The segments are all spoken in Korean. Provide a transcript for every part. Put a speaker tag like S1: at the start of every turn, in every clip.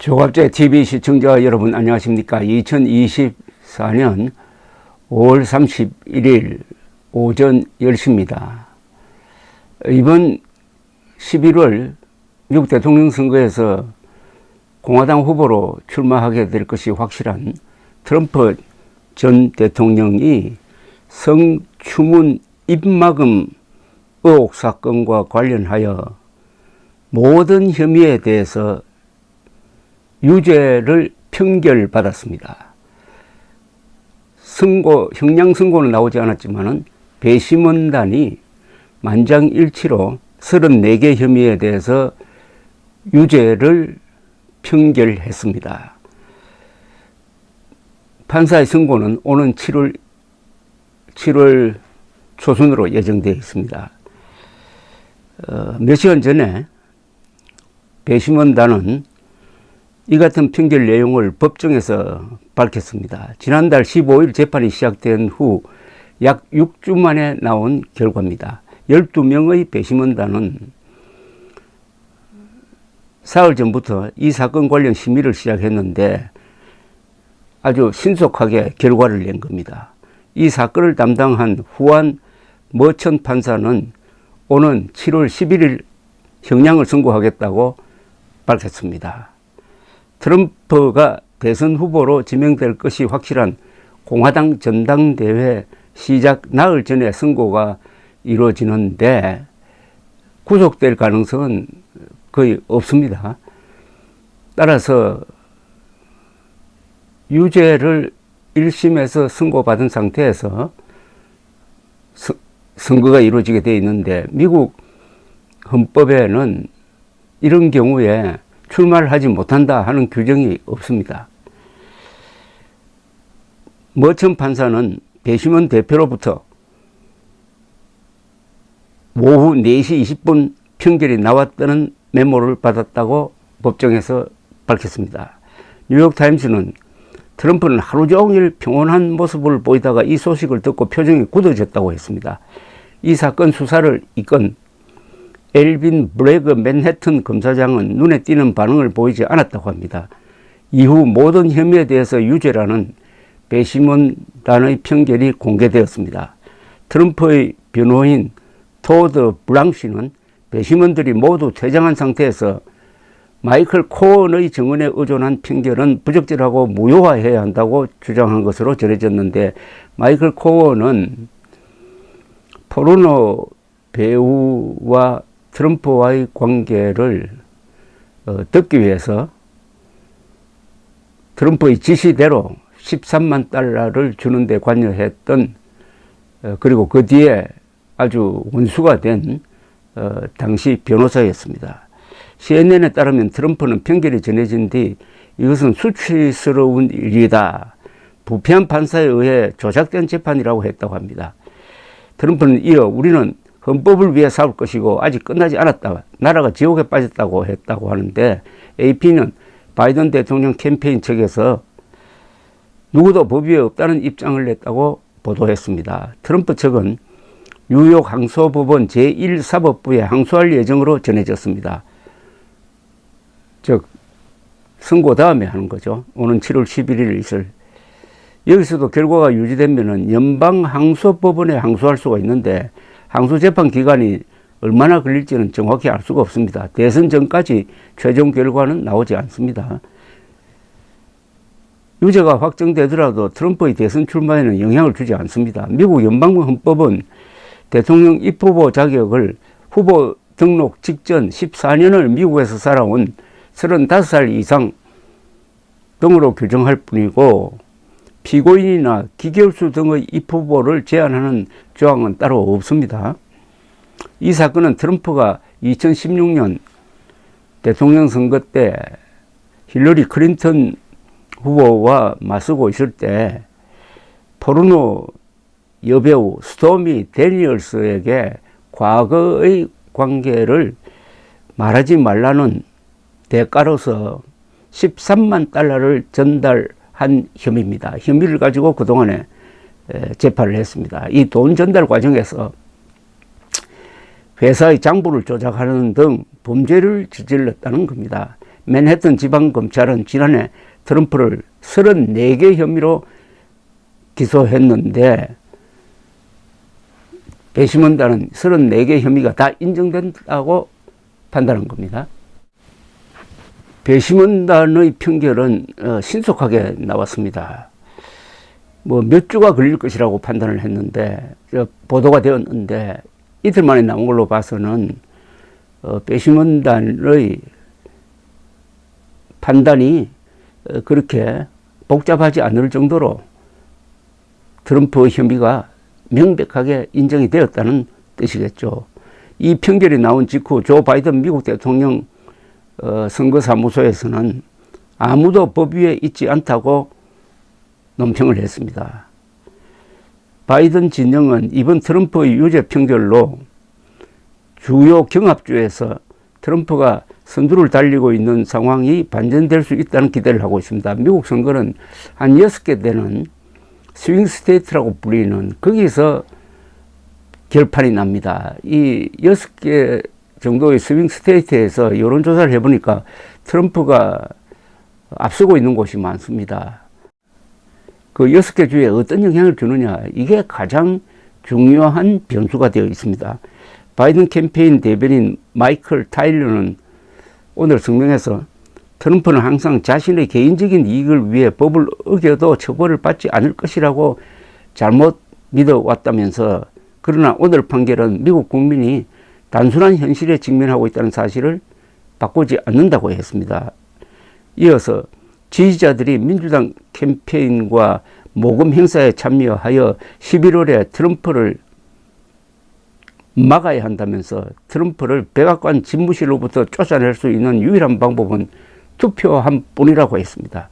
S1: 조갑제 TV 시청자 여러분 안녕하십니까. 2024년 5월 31일 오전 10시입니다. 이번 11월 미국 대통령 선거에서 공화당 후보로 출마하게 될 것이 확실한 트럼프 전 대통령이 성추문 입막음 의혹 사건과 관련하여 모든 혐의에 대해서 유죄를 평결받았습니다. 형량 선고는 나오지 않았지만은 배심원단이 만장일치로 34개 혐의에 대해서 유죄를 평결했습니다. 판사의 선고는 오는 7월 초순으로 예정되어 있습니다. 몇 시간 전에 배심원단은 이 같은 평결 내용을 법정에서 밝혔습니다. 지난달 15일 재판이 시작된 후 약 6주 만에 나온 결과입니다. 12명의 배심원단은 사흘 전부터 이 사건 관련 심의를 시작했는데 아주 신속하게 결과를 낸 겁니다. 이 사건을 담당한 후안 머천 판사는 오는 7월 11일 형량을 선고하겠다고 밝혔습니다. 트럼프가 대선 후보로 지명될 것이 확실한 공화당 전당대회 시작 나흘 전에 선고가 이루어지는데 구속될 가능성은 거의 없습니다. 따라서 유죄를 1심에서 선고받은 상태에서 선거가 이루어지게 되어 있는데 미국 헌법에는 이런 경우에 출마를 하지 못한다 하는 규정이 없습니다. 머천 판사는 배심원 대표로부터 오후 4시 20분 평결이 나왔다는 메모를 받았다고 법정에서 밝혔습니다. 뉴욕타임스는 트럼프는 하루 종일 평온한 모습을 보이다가 이 소식을 듣고 표정이 굳어졌다고 했습니다. 이 사건 수사를 이끈 엘빈 브래그 맨해튼 검사장은 눈에 띄는 반응을 보이지 않았다고 합니다. 이후 모든 혐의에 대해서 유죄라는 배심원단의 평결이 공개되었습니다. 트럼프의 변호인 토드 블랑시는 배심원들이 모두 퇴장한 상태에서 마이클 코언의 증언에 의존한 평결은 부적절하고 무효화해야 한다고 주장한 것으로 전해졌는데 마이클 코언은 포르노 배우와 트럼프와의 관계를 듣기 위해서 트럼프의 지시대로 13만 달러를 주는 데 관여했던 그리고 그 뒤에 아주 원수가 된 당시 변호사였습니다. CNN에 따르면 트럼프는 평결이 전해진 뒤 이것은 수치스러운 일이다. 부패한 판사에 의해 조작된 재판이라고 했다고 합니다. 트럼프는 이어 우리는 헌법을 위해 싸울 것이고 아직 끝나지 않았다. 나라가 지옥에 빠졌다고 했다고 하는데 AP는 바이든 대통령 캠페인 측에서 누구도 법 위에 없다는 입장을 냈다고 보도했습니다. 트럼프 측은 뉴욕 항소법원 제1사법부에 항소할 예정으로 전해졌습니다. 즉 선고 다음에 하는 거죠. 오는 7월 11일 있을. 여기서도 결과가 유지되면 연방항소법원에 항소할 수가 있는데 항소재판 기간이 얼마나 걸릴지는 정확히 알 수가 없습니다. 대선 전까지 최종 결과는 나오지 않습니다. 유죄가 확정되더라도 트럼프의 대선 출마에는 영향을 주지 않습니다. 미국 연방헌법은 대통령 입후보 자격을 후보 등록 직전 14년을 미국에서 살아온 35살 이상 등으로 규정할 뿐이고 피고인이나 기결수 등의 입후보를 제한하는 조항은 따로 없습니다. 이 사건은 트럼프가 2016년 대통령 선거 때 힐러리 클린턴 후보와 맞서고 있을 때 포르노 여배우 스토미 데니얼스에게 과거의 관계를 말하지 말라는 대가로서 13만 달러를 전달한 혐의입니다. 혐의를 가지고 그동안에 재판을 했습니다. 이 돈 전달 과정에서 회사의 장부를 조작하는 등 범죄를 저질렀다는 겁니다. 맨해튼 지방검찰은 지난해 트럼프를 34개 혐의로 기소했는데 배심원단은 34개 혐의가 다 인정된다고 판단한 겁니다. 배심원단의 판결은 신속하게 나왔습니다. 뭐 몇 주가 걸릴 것이라고 판단을 했는데 보도가 되었는데 이틀 만에 나온 걸로 봐서는 배심원단의 판단이 그렇게 복잡하지 않을 정도로 트럼프 혐의가 명백하게 인정이 되었다는 뜻이겠죠. 이 판결이 나온 직후 조 바이든 미국 대통령 선거사무소에서는 아무도 법 위에 있지 않다고 논평을 했습니다. 바이든 진영은 이번 트럼프의 유죄 판결로 주요 경합주에서 트럼프가 선두를 달리고 있는 상황이 반전될 수 있다는 기대를 하고 있습니다. 미국 선거는 한 6개 되는 스윙 스테이트라고 불리는 거기서 결판이 납니다. 이 6개 정도의 스윙 스테이트에서 여론조사를 해보니까 트럼프가 앞서고 있는 곳이 많습니다. 그 6개 주에 어떤 영향을 주느냐, 이게 가장 중요한 변수가 되어 있습니다. 바이든 캠페인 대변인 마이클 타일러는 오늘 성명에서 트럼프는 항상 자신의 개인적인 이익을 위해 법을 어겨도 처벌을 받지 않을 것이라고 잘못 믿어왔다면서, 그러나 오늘 판결은 미국 국민이 단순한 현실에 직면하고 있다는 사실을 바꾸지 않는다고 했습니다. 이어서 지지자들이 민주당 캠페인과 모금 행사에 참여하여 11월에 트럼프를 막아야 한다면서 트럼프를 백악관 집무실로부터 쫓아낼 수 있는 유일한 방법은 투표한 뿐이라고 했습니다.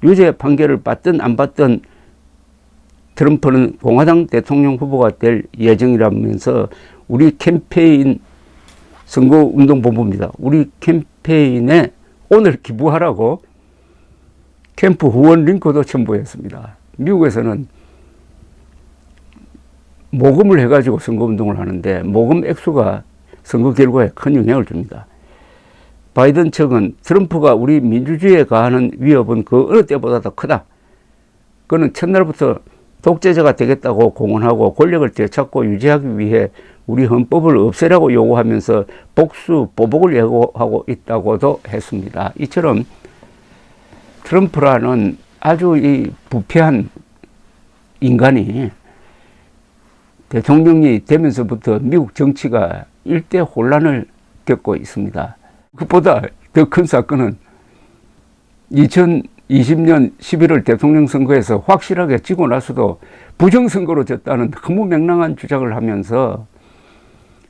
S1: 유죄 판결을 받든 안 받든 트럼프는 공화당 대통령 후보가 될 예정이라면서 우리 캠페인 선거운동본부입니다. 우리 캠페인에 오늘 기부하라고 캠프 후원 링크도 첨부했습니다. 미국에서는 모금을 해가지고 선거운동을 하는데 모금 액수가 선거 결과에 큰 영향을 줍니다. 바이든 측은 트럼프가 우리 민주주의에 가하는 위협은 그 어느 때보다 더 크다. 그는 첫날부터 독재자가 되겠다고 공언하고 권력을 되찾고 유지하기 위해 우리 헌법을 없애라고 요구하면서 복수, 보복을 예고하고 있다고도 했습니다. 이처럼 트럼프라는 아주 이 부패한 인간이 대통령이 되면서부터 미국 정치가 일대 혼란을 겪고 있습니다. 그보다 더 큰 사건은 2020년 11월 대통령 선거에서 확실하게 지고 나서도 부정선거로 졌다는 너무 맹랑한 주장을 하면서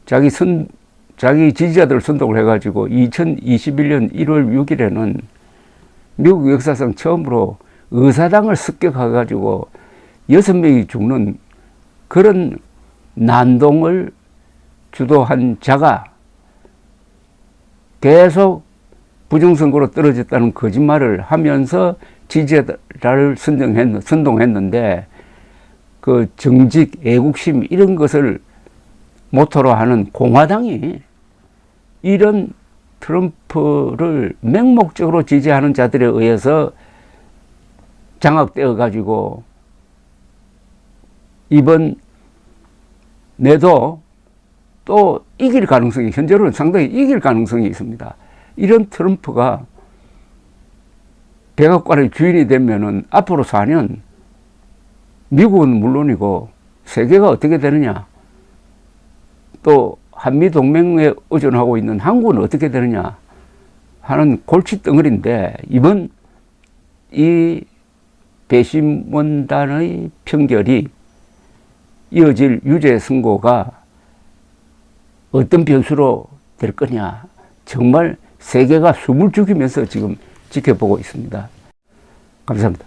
S1: 자기 지지자들 선동을 해가지고 2021년 1월 6일에는 미국 역사상 처음으로 의사당을 습격해가지고 6명이 죽는 그런 난동을 주도한 자가 계속 부정선거로 떨어졌다는 거짓말을 하면서 지지자를 선동했는데 그 정직, 애국심 이런 것을 모토로 하는 공화당이 이런 트럼프를 맹목적으로 지지하는 자들에 의해서 장악되어 가지고 이번 내도 또 이길 가능성이, 현재로는 상당히 이길 가능성이 있습니다. 이런 트럼프가 백악관의 주인이 되면은 앞으로 4년 미국은 물론이고 세계가 어떻게 되느냐, 또 한미동맹에 의존하고 있는 한국은 어떻게 되느냐 하는 골칫덩어리인데, 이번 이 배심원단의 판결이 이어질 유죄 선고가 어떤 변수로 될 거냐, 정말 세계가 숨을 죽이면서 지금 지켜보고 있습니다. 감사합니다.